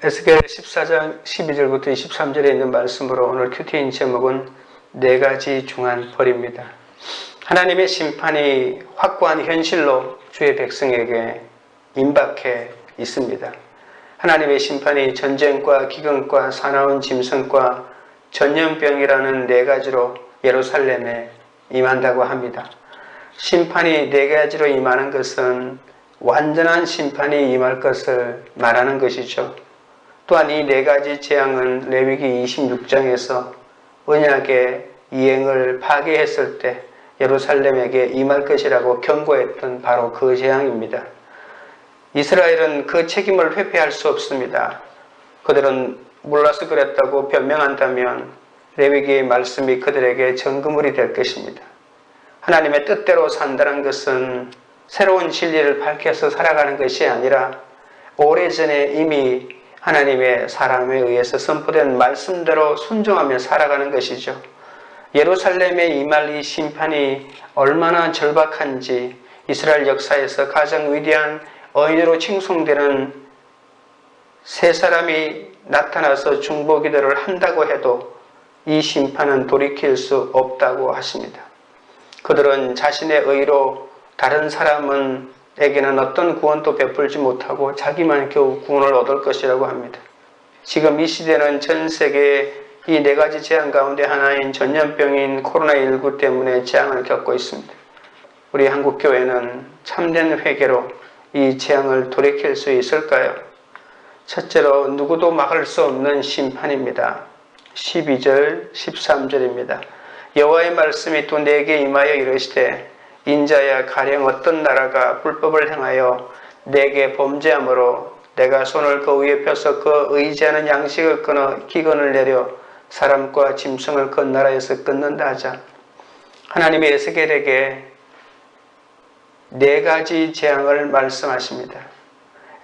에스겔 14장 12절부터 23절에 있는 말씀으로 오늘 큐티인 제목은 네 가지 중한 벌입니다. 하나님의 심판이 확고한 현실로 주의 백성에게 임박해 있습니다. 하나님의 심판이 전쟁과 기근과 사나운 짐승과 전염병이라는 네 가지로 예루살렘에 임한다고 합니다. 심판이 네 가지로 임하는 것은 완전한 심판이 임할 것을 말하는 것이죠. 또한 이 네 가지 재앙은 레위기 26장에서 언약의 이행을 파괴했을 때 예루살렘에게 임할 것이라고 경고했던 바로 그 재앙입니다. 이스라엘은 그 책임을 회피할 수 없습니다. 그들은 몰라서 그랬다고 변명한다면 레위기의 말씀이 그들에게 정금물이 될 것입니다. 하나님의 뜻대로 산다는 것은 새로운 진리를 밝혀서 살아가는 것이 아니라 오래전에 이미 하나님의 사람에 의해서 선포된 말씀대로 순종하며 살아가는 것이죠. 예루살렘에 임할 이 심판이 얼마나 절박한지 이스라엘 역사에서 가장 위대한 어인으로 칭송되는 세 사람이 나타나서 중보기도를 한다고 해도 이 심판은 돌이킬 수 없다고 하십니다. 그들은 자신의 의로 다른 사람에게는 어떤 구원도 베풀지 못하고 자기만 겨우 구원을 얻을 것이라고 합니다. 지금 이 시대는 전 세계에 이 네 가지 재앙 가운데 하나인 전염병인 코로나19 때문에 재앙을 겪고 있습니다. 우리 한국교회는 참된 회개로 이 재앙을 돌이킬 수 있을까요? 첫째로 누구도 막을 수 없는 심판입니다. 12절, 13절입니다. 여호와의 말씀이 또 내게 임하여 이르시되 인자야 가령 어떤 나라가 불법을 행하여 내게 범죄함으로 내가 손을 그 위에 펴서 그 의지하는 양식을 끊어 기근을 내려 사람과 짐승을 그 나라에서 끊는다 하자. 하나님이 에스겔에게 네 가지 재앙을 말씀하십니다.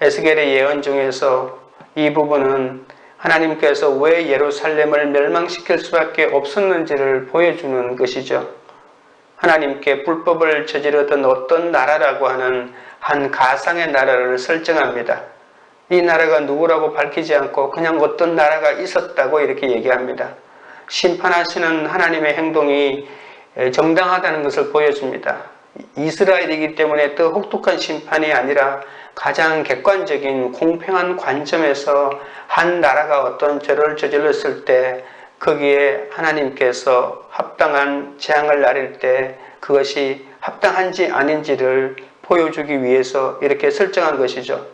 에스겔의 예언 중에서 이 부분은 하나님께서 왜 예루살렘을 멸망시킬 수밖에 없었는지를 보여주는 것이죠. 하나님께 불법을 저지르던 어떤 나라라고 하는 한 가상의 나라를 설정합니다. 이 나라가 누구라고 밝히지 않고 그냥 어떤 나라가 있었다고 이렇게 얘기합니다. 심판하시는 하나님의 행동이 정당하다는 것을 보여줍니다. 이스라엘이기 때문에 더 혹독한 심판이 아니라 가장 객관적인 공평한 관점에서 한 나라가 어떤 죄를 저질렀을 때 거기에 하나님께서 합당한 재앙을 내릴 때 그것이 합당한지 아닌지를 보여주기 위해서 이렇게 설정한 것이죠.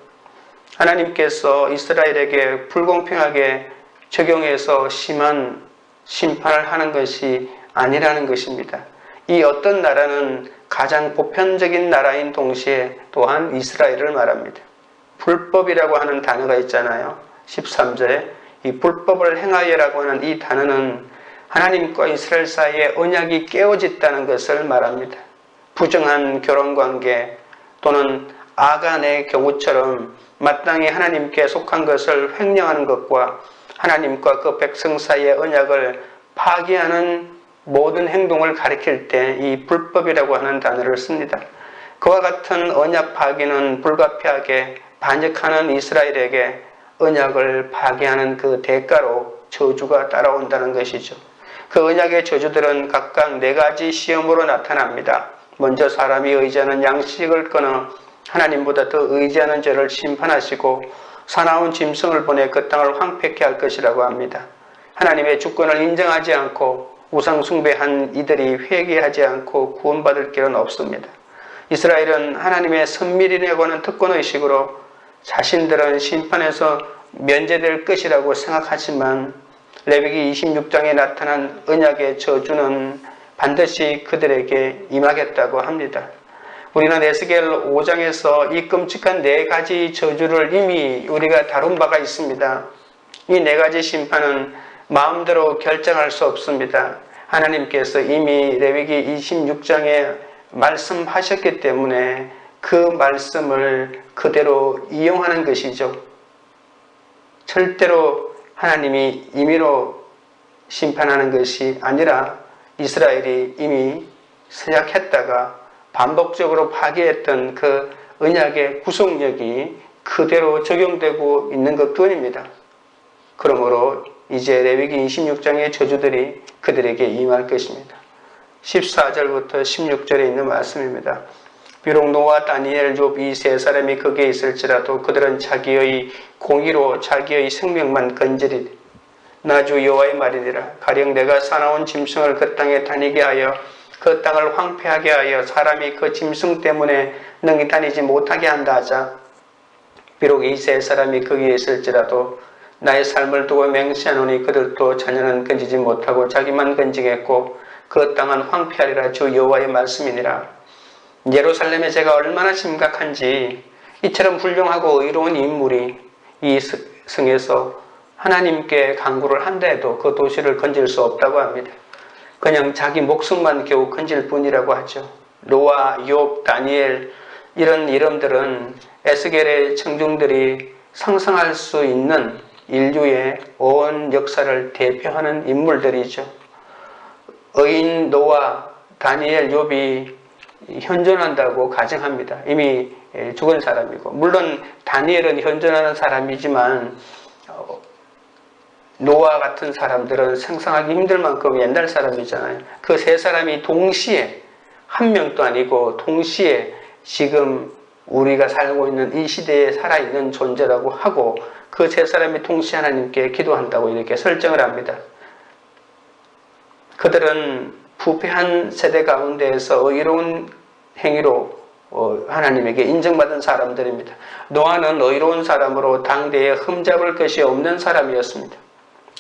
하나님께서 이스라엘에게 불공평하게 적용해서 심한 심판을 하는 것이 아니라는 것입니다. 이 어떤 나라는 가장 보편적인 나라인 동시에 또한 이스라엘을 말합니다. 불법이라고 하는 단어가 있잖아요. 13절에 이 불법을 행하여라고 하는 이 단어는 하나님과 이스라엘 사이에 언약이 깨어졌다는 것을 말합니다. 부정한 결혼관계 또는 아간의 경우처럼 마땅히 하나님께 속한 것을 횡령하는 것과 하나님과 그 백성 사이의 언약을 파기하는 모든 행동을 가리킬 때 이 불법이라고 하는 단어를 씁니다. 그와 같은 언약 파기는 불가피하게 반역하는 이스라엘에게 언약을 파기하는 그 대가로 저주가 따라온다는 것이죠. 그 언약의 저주들은 각각 네 가지 시험으로 나타납니다. 먼저 사람이 의지하는 양식을 끊어 하나님보다 더 의지하는 죄를 심판하시고 사나운 짐승을 보내 그 땅을 황폐케 할 것이라고 합니다. 하나님의 주권을 인정하지 않고 우상 숭배한 이들이 회개하지 않고 구원받을 길은 없습니다. 이스라엘은 하나님의 선밀이라고 하는 특권의식으로 자신들은 심판에서 면제될 것이라고 생각하지만 레위기 26장에 나타난 언약의 저주는 반드시 그들에게 임하겠다고 합니다. 우리는 에스겔 5장에서 이 끔찍한 네 가지 저주를 이미 우리가 다룬 바가 있습니다. 이 네 가지 심판은 마음대로 결정할 수 없습니다. 하나님께서 이미 레위기 26장에 말씀하셨기 때문에 그 말씀을 그대로 이용하는 것이죠. 절대로 하나님이 임의로 심판하는 것이 아니라 이스라엘이 이미 서약했다가 반복적으로 파기했던 그 언약의 구속력이 그대로 적용되고 있는 것뿐입니다. 그러므로 이제 레위기 26장의 저주들이 그들에게 임할 것입니다. 14절부터 16절에 있는 말씀입니다. 비록 노아, 다니엘, 욥 이 세 사람이 거기에 있을지라도 그들은 자기의 공의로 자기의 생명만 건지리되 나 주 여호와의 말이니라. 가령 내가 사나운 짐승을 그 땅에 다니게 하여 그 땅을 황폐하게 하여 사람이 그 짐승 때문에 능히 다니지 못하게 한다 하자. 비록 이 세 사람이 거기에 있을지라도 나의 삶을 두고 맹세하노니 그들도 자녀는 건지지 못하고 자기만 건지겠고 그 땅은 황폐하리라. 주 여호와의 말씀이니라. 예루살렘의 죄가 얼마나 심각한지 이처럼 훌륭하고 의로운 인물이 이 성에서 하나님께 간구를 한다 해도 그 도시를 건질 수 없다고 합니다. 그냥 자기 목숨만 겨우 건질 뿐이라고 하죠. 노아, 욥, 다니엘 이런 이름들은 에스겔의 청중들이 상상할 수 있는 인류의 온 역사를 대표하는 인물들이죠. 의인 노아, 다니엘, 욥이 현존한다고 가정합니다. 이미 죽은 사람이고, 물론 다니엘은 현존하는 사람이지만 노아 같은 사람들은 상상하기 힘들 만큼 옛날 사람이잖아요. 그 세 사람이 동시에, 한 명도 아니고 동시에 지금 우리가 살고 있는 이 시대에 살아있는 존재라고 하고 그 세 사람이 동시에 하나님께 기도한다고 이렇게 설정을 합니다. 그들은 부패한 세대 가운데에서 의로운 행위로 하나님에게 인정받은 사람들입니다. 노아는 의로운 사람으로 당대에 흠잡을 것이 없는 사람이었습니다.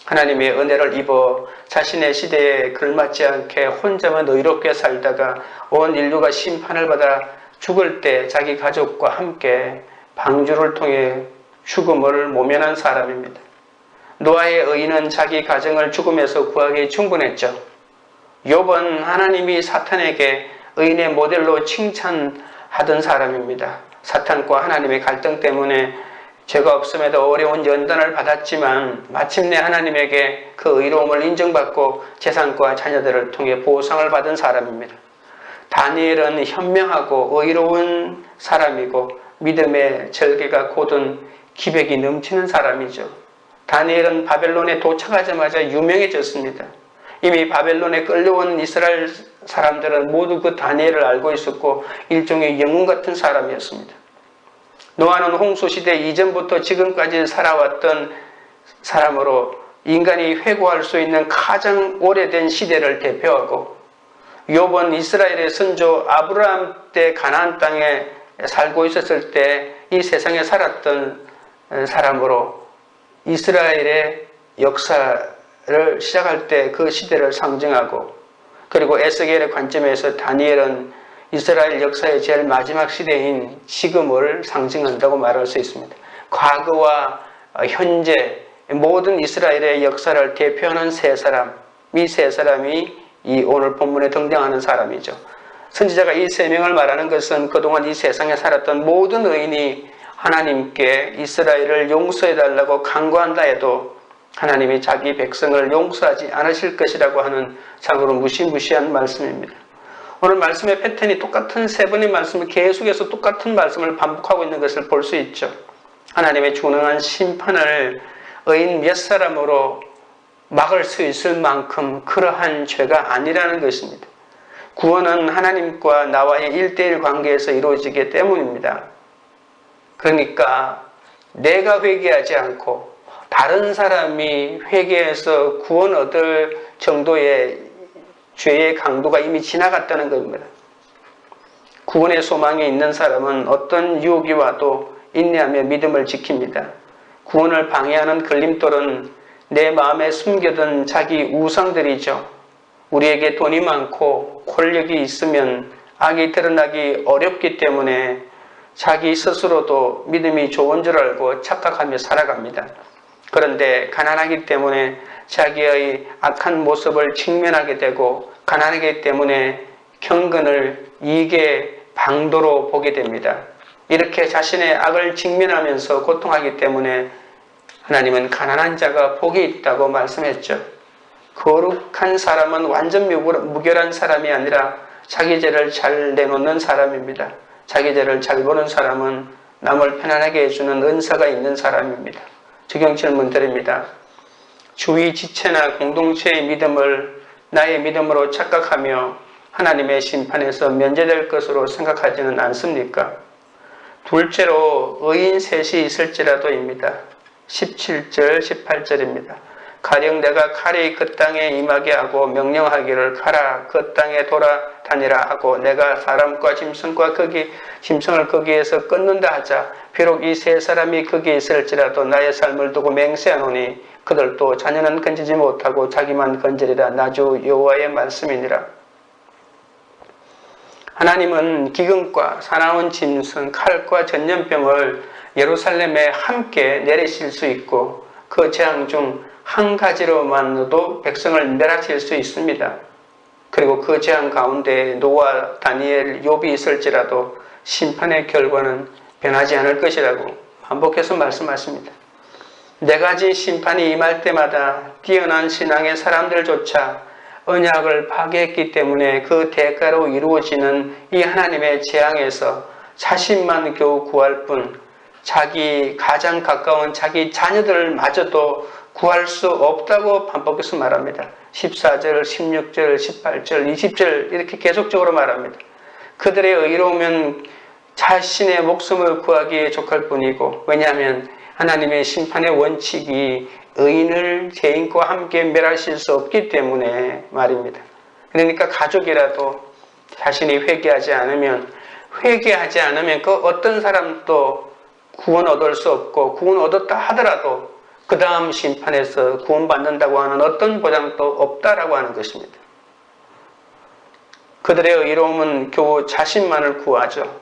하나님의 은혜를 입어 자신의 시대에 걸맞지 않게 혼자만 의롭게 살다가 온 인류가 심판을 받아 죽을 때 자기 가족과 함께 방주를 통해 죽음을 모면한 사람입니다. 노아의 의인은 자기 가정을 죽음에서 구하기 충분했죠. 욥은 하나님이 사탄에게 의인의 모델로 칭찬하던 사람입니다. 사탄과 하나님의 갈등 때문에 죄가 없음에도 어려운 연단을 받았지만 마침내 하나님에게 그 의로움을 인정받고 재산과 자녀들을 통해 보상을 받은 사람입니다. 다니엘은 현명하고 의로운 사람이고 믿음의 절개가 곧은 기백이 넘치는 사람이죠. 다니엘은 바벨론에 도착하자마자 유명해졌습니다. 이미 바벨론에 끌려온 이스라엘 사람들은 모두 그 다니엘을 알고 있었고 일종의 영웅 같은 사람이었습니다. 노아는 홍수시대 이전부터 지금까지 살아왔던 사람으로 인간이 회고할 수 있는 가장 오래된 시대를 대표하고, 욥은 이스라엘의 선조 아브라함 때 가나안 땅에 살고 있었을 때 이 세상에 살았던 사람으로 이스라엘의 역사를 시작할 때 그 시대를 상징하고, 그리고 에스겔의 관점에서 다니엘은 이스라엘 역사의 제일 마지막 시대인 지금을 상징한다고 말할 수 있습니다. 과거와 현재 모든 이스라엘의 역사를 대표하는 세 사람, 이 세 사람이 이 오늘 본문에 등장하는 사람이죠. 선지자가 이 세 명을 말하는 것은 그동안 이 세상에 살았던 모든 의인이 하나님께 이스라엘을 용서해달라고 간구한다 해도 하나님이 자기 백성을 용서하지 않으실 것이라고 하는 참으로 무시무시한 말씀입니다. 오늘 말씀의 패턴이 똑같은 세 번의 말씀을 계속해서 똑같은 말씀을 반복하고 있는 것을 볼 수 있죠. 하나님의 중능한 심판을 의인 몇 사람으로 막을 수 있을 만큼 그러한 죄가 아니라는 것입니다. 구원은 하나님과 나와의 1:1 관계에서 이루어지기 때문입니다. 그러니까 내가 회개하지 않고 다른 사람이 회개해서 구원 얻을 정도의 죄의 강도가 이미 지나갔다는 겁니다. 구원의 소망에 있는 사람은 어떤 유혹이 와도 인내하며 믿음을 지킵니다. 구원을 방해하는 걸림돌은 내 마음에 숨겨둔 자기 우상들이죠. 우리에게 돈이 많고 권력이 있으면 악이 드러나기 어렵기 때문에 자기 스스로도 믿음이 좋은 줄 알고 착각하며 살아갑니다. 그런데 가난하기 때문에 자기의 악한 모습을 직면하게 되고, 가난하기 때문에 경건을 이익의 방도로 보게 됩니다. 이렇게 자신의 악을 직면하면서 고통하기 때문에 하나님은 가난한 자가 복이 있다고 말씀했죠. 거룩한 사람은 완전 무결한 사람이 아니라 자기 죄를 잘 내놓는 사람입니다. 자기 죄를 잘 보는 사람은 남을 편안하게 해주는 은사가 있는 사람입니다. 적용 질문 드립니다. 주위 지체나 공동체의 믿음을 나의 믿음으로 착각하며 하나님의 심판에서 면제될 것으로 생각하지는 않습니까? 둘째로 의인 셋이 있을지라도입니다. 17절 18절입니다. 가령 내가 칼이 그 땅에 임하게 하고 명령하기를 가라 그 땅에 돌아다니라 하고 내가 사람과 짐승을 거기에서 끊는다 하자 비록 이 세 사람이 거기에 있을지라도 나의 삶을 두고 맹세하노니 그들도 자녀는 건지지 못하고 자기만 건지리라. 나주 여호와의 말씀이니라. 하나님은 기근과 사나운 짐승, 칼과 전염병을 예루살렘에 함께 내리실 수 있고 그 재앙 중 한 가지로만으로도 백성을 멸하실 수 있습니다. 그리고 그 재앙 가운데 노아, 다니엘, 욥이 있을지라도 심판의 결과는 변하지 않을 것이라고 반복해서 말씀하십니다. 네 가지 심판이 임할 때마다 뛰어난 신앙의 사람들조차 언약을 파괴했기 때문에 그 대가로 이루어지는 이 하나님의 재앙에서 자신만 겨우 구할 뿐 자기 가장 가까운 자기 자녀들마저도 구할 수 없다고 반복해서 말합니다. 14절, 16절, 18절, 20절 이렇게 계속적으로 말합니다. 그들의 의로우면 자신의 목숨을 구하기에 족할 뿐이고 왜냐하면 하나님의 심판의 원칙이 의인을 죄인과 함께 멸하실 수 없기 때문에 말입니다. 그러니까 가족이라도 자신이 회개하지 않으면 그 어떤 사람도 구원 얻을 수 없고 구원 얻었다 하더라도 그 다음 심판에서 구원받는다고 하는 어떤 보장도 없다라고 하는 것입니다. 그들의 의로움은 겨우 자신만을 구하죠.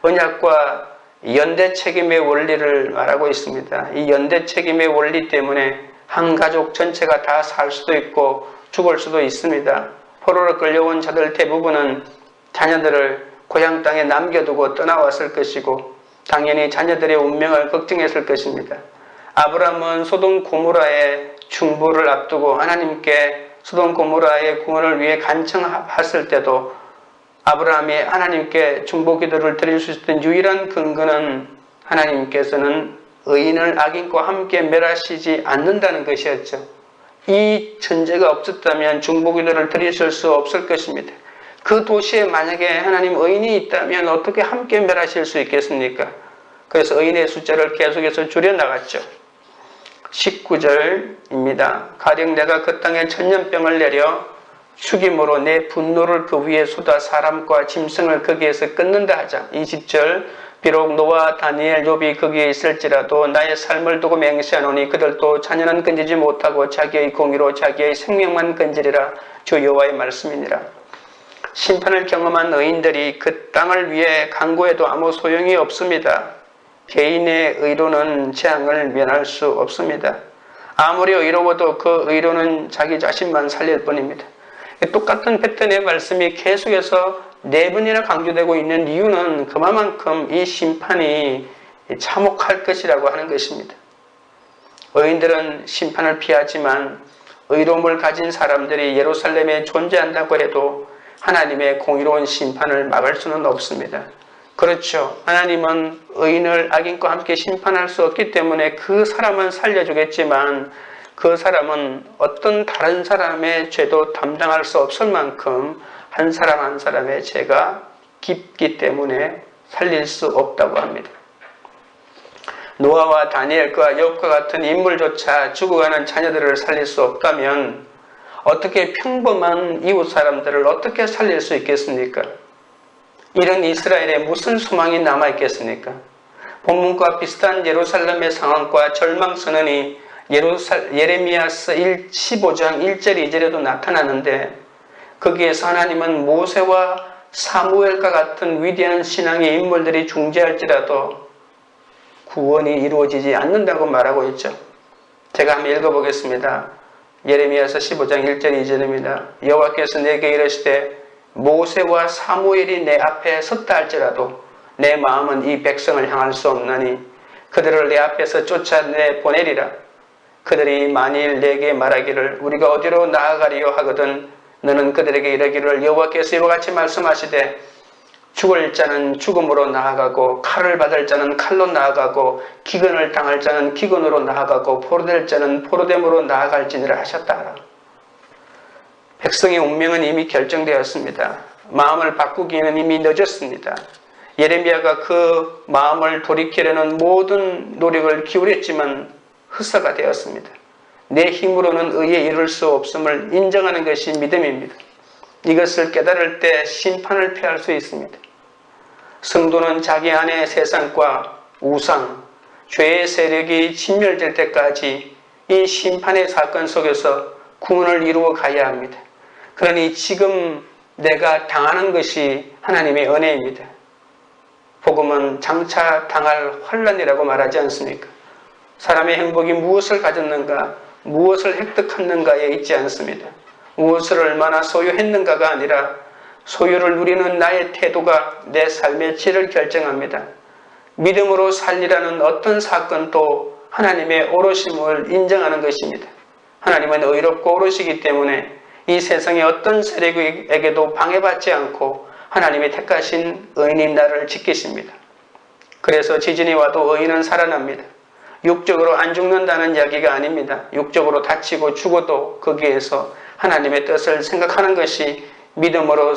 언약과 연대 책임의 원리를 말하고 있습니다. 이 연대 책임의 원리 때문에 한 가족 전체가 다 살 수도 있고 죽을 수도 있습니다. 포로로 끌려온 자들 대부분은 자녀들을 고향 땅에 남겨두고 떠나왔을 것이고 당연히 자녀들의 운명을 걱정했을 것입니다. 아브라함은 소돔 고모라의 중보를 앞두고 하나님께 소돔 고모라의 구원을 위해 간청했을 때도 아브라함이 하나님께 중보 기도를 드릴 수 있었던 유일한 근거는 하나님께서는 의인을 악인과 함께 멸하시지 않는다는 것이었죠. 이 전제가 없었다면 중보 기도를 드리실 수 없을 것입니다. 그 도시에 만약에 하나님 의인이 있다면 어떻게 함께 멸하실 수 있겠습니까? 그래서 의인의 숫자를 계속해서 줄여나갔죠. 19절입니다. 가령 내가 그 땅에 전염병을 내려 죽임으로 내 분노를 그 위에 쏟아 사람과 짐승을 거기에서 끊는다 하자. 20절 비록 노아, 다니엘, 욥이 거기에 있을지라도 나의 삶을 두고 맹세하노니 그들도 자녀는 건지지 못하고 자기의 공의로 자기의 생명만 건지리라. 주 여호와의 말씀이니라. 심판을 경험한 의인들이 그 땅을 위해 간구해도 아무 소용이 없습니다. 개인의 의로는 재앙을 면할 수 없습니다. 아무리 의로워도 그 의로는 자기 자신만 살릴 뿐입니다. 똑같은 패턴의 말씀이 계속해서 4번이나 강조되고 있는 이유는 그만큼 이 심판이 참혹할 것이라고 하는 것입니다. 의인들은 심판을 피하지만 의로움을 가진 사람들이 예루살렘에 존재한다고 해도 하나님의 공의로운 심판을 막을 수는 없습니다. 그렇죠. 하나님은 의인을 악인과 함께 심판할 수 없기 때문에 그 사람은 살려주겠지만 그 사람은 어떤 다른 사람의 죄도 담당할 수 없을 만큼 한 사람 한 사람의 죄가 깊기 때문에 살릴 수 없다고 합니다. 노아와 다니엘과 욥과 같은 인물조차 죽어가는 자녀들을 살릴 수 없다면 어떻게 평범한 이웃 사람들을 어떻게 살릴 수 있겠습니까? 이런 이스라엘에 무슨 소망이 남아있겠습니까? 본문과 비슷한 예루살렘의 상황과 절망 선언이 예레미야서 15장 1절 2절에도 나타나는데 거기에서 하나님은 모세와 사무엘과 같은 위대한 신앙의 인물들이 중재할지라도 구원이 이루어지지 않는다고 말하고 있죠. 제가 한번 읽어보겠습니다. 예레미야서 15장 1절 2절입니다. 여호와께서 내게 이르시되 모세와 사무엘이 내 앞에 섰다 할지라도 내 마음은 이 백성을 향할 수 없나니 그들을 내 앞에서 쫓아내보내리라. 그들이 만일 내게 말하기를 우리가 어디로 나아가리요 하거든 너는 그들에게 이르기를 여호와께서 이와 같이 말씀하시되 죽을 자는 죽음으로 나아가고 칼을 받을 자는 칼로 나아가고 기근을 당할 자는 기근으로 나아가고 포로될 자는 포로됨으로 나아갈지니라 하셨다. 백성의 운명은 이미 결정되었습니다. 마음을 바꾸기에는 이미 늦었습니다. 예레미야가 그 마음을 돌이키려는 모든 노력을 기울였지만 흑사가 되었습니다. 내 힘으로는 의에 이룰 수 없음을 인정하는 것이 믿음입니다. 이것을 깨달을 때 심판을 피할 수 있습니다. 성도는 자기 안의 세상과 우상, 죄의 세력이 진멸될 때까지 이 심판의 사건 속에서 구원을 이루어 가야 합니다. 그러니 지금 내가 당하는 것이 하나님의 은혜입니다. 복음은 장차 당할 환난이라고 말하지 않습니까? 사람의 행복이 무엇을 가졌는가, 무엇을 획득했는가에 있지 않습니다. 무엇을 얼마나 소유했는가가 아니라 소유를 누리는 나의 태도가 내 삶의 질을 결정합니다. 믿음으로 살리라는 어떤 사건도 하나님의 오르심을 인정하는 것입니다. 하나님은 의롭고 오르시기 때문에 이 세상의 어떤 세력에게도 방해받지 않고 하나님의 택하신 의인인 나를 지키십니다. 그래서 지진이 와도 의인은 살아납니다. 육적으로 안 죽는다는 이야기가 아닙니다. 육적으로 다치고 죽어도 거기에서 하나님의 뜻을 생각하는 것이 믿음으로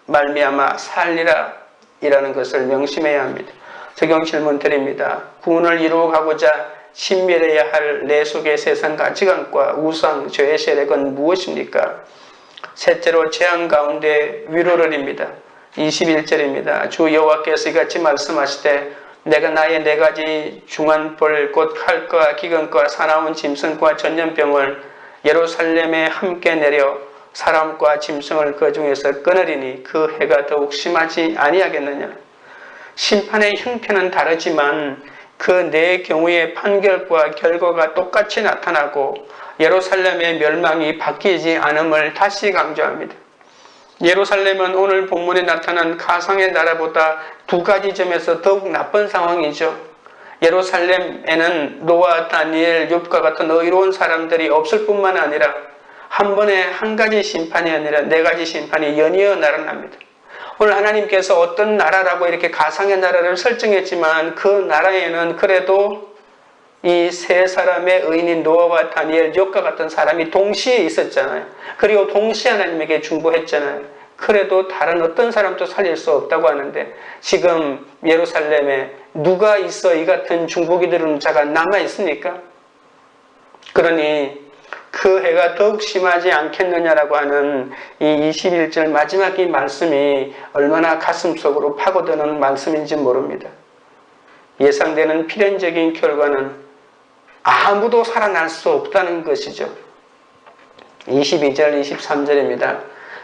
말미암아 살리라 이라는 것을 명심해야 합니다. 적용 질문 드립니다. 구원을 이루어가고자 신멸해야 할 내 속의 세상 가치관과 우상, 죄의 세력은 무엇입니까? 셋째로 재앙 가운데 위로를입니다. 21절입니다. 주 여호와께서 이같이 말씀하시되 내가 나의 네 가지 중한 벌 곧 칼과 기근과 사나운 짐승과 전염병을 예루살렘에 함께 내려 사람과 짐승을 그 중에서 끊으리니 그 해가 더욱 심하지 아니하겠느냐. 심판의 형편은 다르지만 그 네 경우의 판결과 결과가 똑같이 나타나고 예루살렘의 멸망이 바뀌지 않음을 다시 강조합니다. 예루살렘은 오늘 본문에 나타난 가상의 나라보다 두 가지 점에서 더욱 나쁜 상황이죠. 예루살렘에는 노아, 다니엘, 욥과 같은 의로운 사람들이 없을 뿐만 아니라 한 번에 한 가지 심판이 아니라 네 가지 심판이 연이어 날아납니다. 오늘 하나님께서 어떤 나라라고 이렇게 가상의 나라를 설정했지만 그 나라에는 그래도 이 세 사람의 의인인 노아와 다니엘, 욥과 같은 사람이 동시에 있었잖아요. 그리고 동시에 하나님에게 중보했잖아요. 그래도 다른 어떤 사람도 살릴 수 없다고 하는데 지금 예루살렘에 누가 있어 이 같은 중보기 들은 자가 남아 있습니까? 그러니 그 해가 더욱 심하지 않겠느냐라고 하는 이 21절 마지막 이 말씀이 얼마나 가슴속으로 파고드는 말씀인지 모릅니다. 예상되는 필연적인 결과는 아무도 살아날 수 없다는 것이죠. 22절, 23절입니다.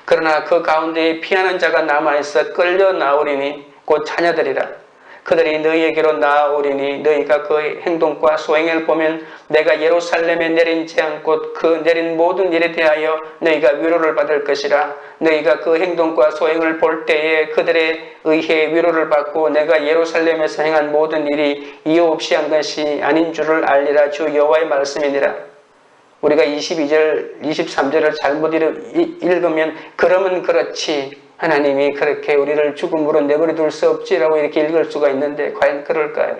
그러나 그 가운데에 피하는 자가 남아있어 끌려 나오리니 곧 자녀들이라. 그들이 너희에게로 나아오리니 너희가 그 행동과 소행을 보면 내가 예루살렘에 내린 재앙 곧 그 내린 모든 일에 대하여 너희가 위로를 받을 것이라. 너희가 그 행동과 소행을 볼 때에 그들에 의해 위로를 받고 내가 예루살렘에서 행한 모든 일이 이유 없이 한 것이 아닌 줄을 알리라. 주 여호와의 말씀이니라. 우리가 22절, 23절을 잘못 읽으면 그러면 그렇지 하나님이 그렇게 우리를 죽음으로 내버려 둘 수 없지라고 이렇게 읽을 수가 있는데 과연 그럴까요?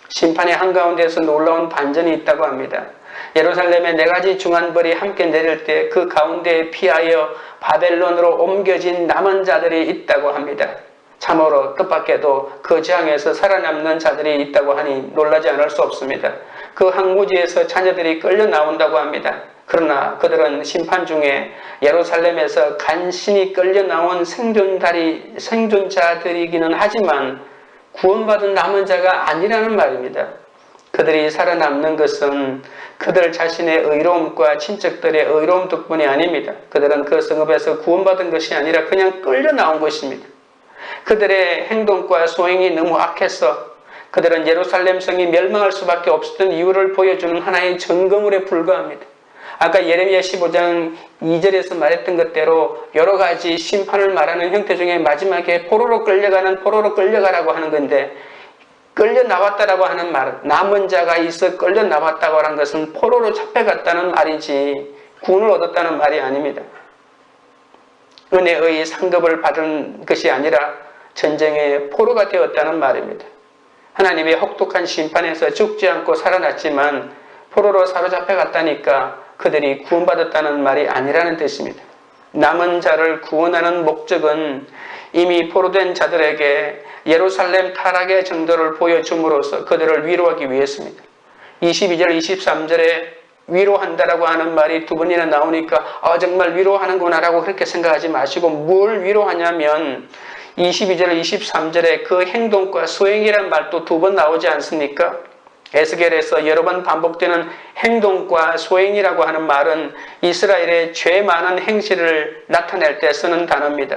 심판의 한가운데서 놀라운 반전이 있다고 합니다. 예루살렘에 네 가지 중한벌이 함께 내릴 때 그 가운데에 피하여 바벨론으로 옮겨진 남은 자들이 있다고 합니다. 참으로 뜻밖에도 그 재앙에서 살아남는 자들이 있다고 하니 놀라지 않을 수 없습니다. 그 항구지에서 자녀들이 끌려 나온다고 합니다. 그러나 그들은 심판 중에 예루살렘에서 간신히 끌려 나온 생존자들이기는 하지만 구원받은 남은 자가 아니라는 말입니다. 그들이 살아남는 것은 그들 자신의 의로움과 친척들의 의로움 덕분이 아닙니다. 그들은 그 성읍에서 구원받은 것이 아니라 그냥 끌려 나온 것입니다. 그들의 행동과 소행이 너무 악해서 그들은 예루살렘 성이 멸망할 수밖에 없었던 이유를 보여주는 하나의 증거물에 불과합니다. 아까 예레미야 15장 2절에서 말했던 것대로 여러 가지 심판을 말하는 형태 중에 마지막에 포로로 끌려가라고 하는 건데 끌려 나왔다라고 하는 말, 남은 자가 있어 끌려 나왔다고 하는 것은 포로로 잡혀갔다는 말이지 구원을 얻었다는 말이 아닙니다. 은혜의 상급을 받은 것이 아니라 전쟁의 포로가 되었다는 말입니다. 하나님의 혹독한 심판에서 죽지 않고 살아났지만 포로로 사로잡혀 갔다니까 그들이 구원받았다는 말이 아니라는 뜻입니다. 남은 자를 구원하는 목적은 이미 포로된 자들에게 예루살렘 타락의 정도를 보여줌으로써 그들을 위로하기 위해서입니다. 22절, 23절에 위로한다라고 하는 말이 두 번이나 나오니까 정말 위로하는구나 라고 그렇게 생각하지 마시고 뭘 위로하냐면 22절, 23절에 그 행동과 소행이라는 말도 두 번 나오지 않습니까? 에스겔에서 여러 번 반복되는 행동과 소행이라고 하는 말은 이스라엘의 죄 많은 행실을 나타낼 때 쓰는 단어입니다.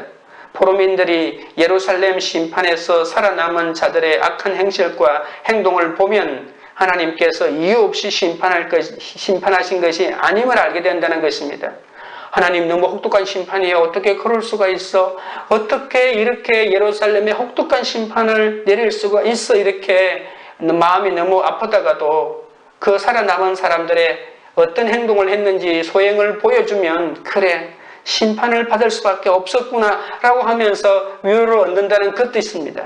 포로민들이 예루살렘 심판에서 살아남은 자들의 악한 행실과 행동을 보면 하나님께서 이유 없이 심판하신 것이 아님을 알게 된다는 것입니다. 하나님 너무 혹독한 심판이에요. 어떻게 그럴 수가 있어? 어떻게 이렇게 예루살렘에 혹독한 심판을 내릴 수가 있어? 이렇게 마음이 너무 아프다가도 그 살아남은 사람들의 어떤 행동을 했는지 소행을 보여주면 그래 심판을 받을 수밖에 없었구나 라고 하면서 위로를 얻는다는 것도 있습니다.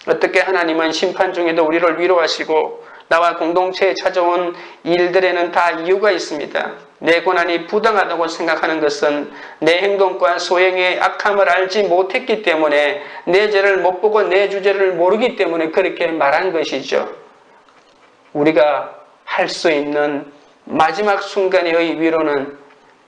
어떻게 하나님은 심판 중에도 우리를 위로하시고 나와 공동체에 찾아온 일들에는 다 이유가 있습니다. 내 고난이 부당하다고 생각하는 것은 내 행동과 소행의 악함을 알지 못했기 때문에 내 죄를 못 보고 내 주제를 모르기 때문에 그렇게 말한 것이죠. 우리가 할 수 있는 마지막 순간의 위로는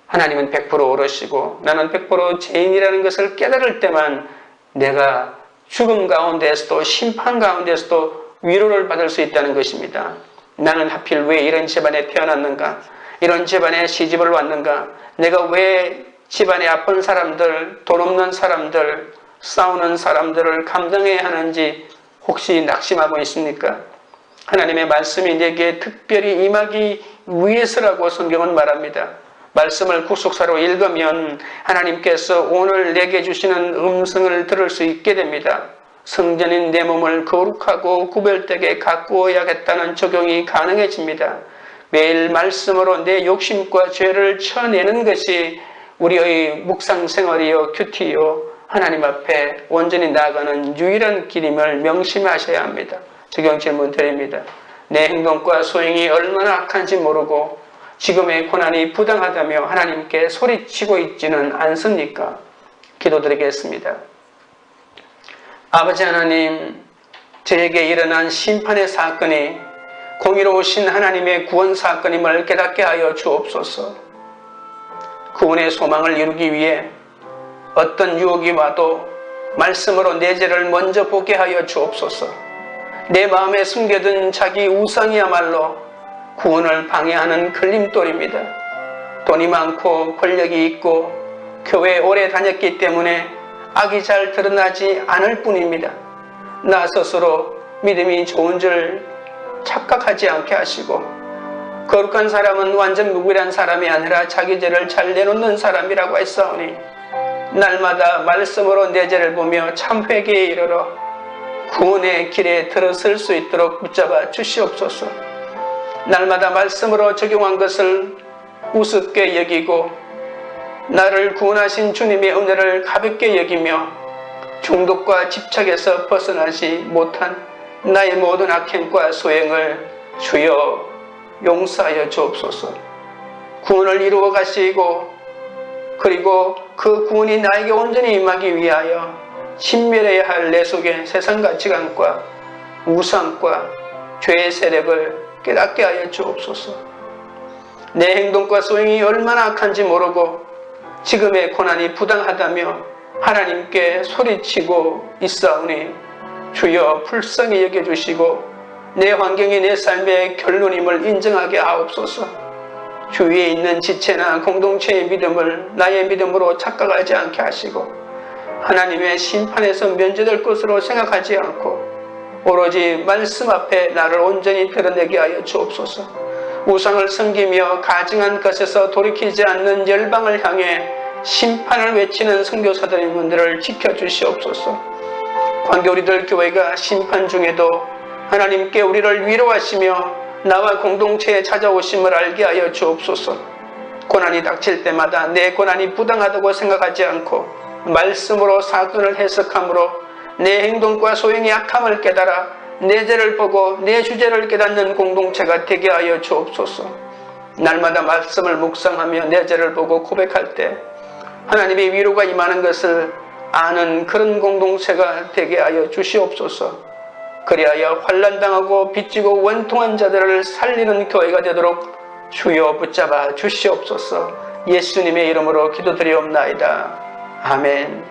하나님은 100% 오르시고 나는 100% 죄인이라는 것을 깨달을 때만 내가 죽음 가운데서도 심판 가운데서도 위로를 받을 수 있다는 것입니다. 나는 하필 왜 이런 집안에 태어났는가? 이런 집안에 시집을 왔는가? 내가 왜 집안에 아픈 사람들, 돈 없는 사람들, 싸우는 사람들을 감당해야 하는지 혹시 낙심하고 있습니까? 하나님의 말씀이 내게 특별히 임하기 위해서라고 성경은 말합니다. 말씀을 구속사로 읽으면 하나님께서 오늘 내게 주시는 음성을 들을 수 있게 됩니다. 성전인 내 몸을 거룩하고 구별되게 가꾸어야겠다는 적용이 가능해집니다. 매일 말씀으로 내 욕심과 죄를 쳐내는 것이 우리의 묵상 생활이요 큐티요 하나님 앞에 온전히 나아가는 유일한 길임을 명심하셔야 합니다. 적용 질문 드립니다. 내 행동과 소행이 얼마나 악한지 모르고 지금의 고난이 부당하다며 하나님께 소리치고 있지는 않습니까? 기도드리겠습니다. 아버지 하나님, 저에게 일어난 심판의 사건이 공의로우신 하나님의 구원 사건임을 깨닫게 하여 주옵소서. 구원의 소망을 이루기 위해 어떤 유혹이 와도 말씀으로 내 죄를 먼저 보게 하여 주옵소서. 내 마음에 숨겨둔 자기 우상이야말로 구원을 방해하는 걸림돌입니다. 돈이 많고 권력이 있고 교회에 오래 다녔기 때문에 악이 잘 드러나지 않을 뿐입니다. 나 스스로 믿음이 좋은 줄 착각하지 않게 하시고 거룩한 사람은 완전 무결한 사람이 아니라 자기 죄를 잘 내놓는 사람이라고 했사오니 날마다 말씀으로 내 죄를 보며 참 회개에 이르러 구원의 길에 들어설 수 있도록 붙잡아 주시옵소서. 날마다 말씀으로 적용한 것을 우습게 여기고 나를 구원하신 주님의 은혜를 가볍게 여기며 중독과 집착에서 벗어나지 못한 나의 모든 악행과 소행을 주여 용서하여 주옵소서. 구원을 이루어 가시고 그리고 그 구원이 나에게 온전히 임하기 위하여 신멸해야 할 내 속의 세상 가치관과 우상과 죄의 세력을 깨닫게 하여 주옵소서. 내 행동과 소행이 얼마나 악한지 모르고 지금의 고난이 부당하다며 하나님께 소리치고 있사오니 주여 불쌍히 여겨주시고 내 환경이 내 삶의 결론임을 인정하게 하옵소서. 주위에 있는 지체나 공동체의 믿음을 나의 믿음으로 착각하지 않게 하시고 하나님의 심판에서 면제될 것으로 생각하지 않고 오로지 말씀 앞에 나를 온전히 드러내게 하여 주옵소서. 우상을 섬기며 가증한 것에서 돌이키지 않는 열방을 향해 심판을 외치는 선교사들의 문들을 지켜주시옵소서. 관계우리들 교회가 심판 중에도 하나님께 우리를 위로하시며 나와 공동체에 찾아오심을 알게 하여 주옵소서. 고난이 닥칠 때마다 내 고난이 부당하다고 생각하지 않고 말씀으로 사건을 해석함으로 내 행동과 소행의 악함을 깨달아 내 죄를 보고 내 주제를 깨닫는 공동체가 되게 하여 주옵소서. 날마다 말씀을 묵상하며 내 죄를 보고 고백할 때 하나님의 위로가 임하는 것을 아는 그런 공동체가 되게 하여 주시옵소서. 그리하여 환난당하고 빚지고 원통한 자들을 살리는 교회가 되도록 주여 붙잡아 주시옵소서. 예수님의 이름으로 기도드리옵나이다. 아멘.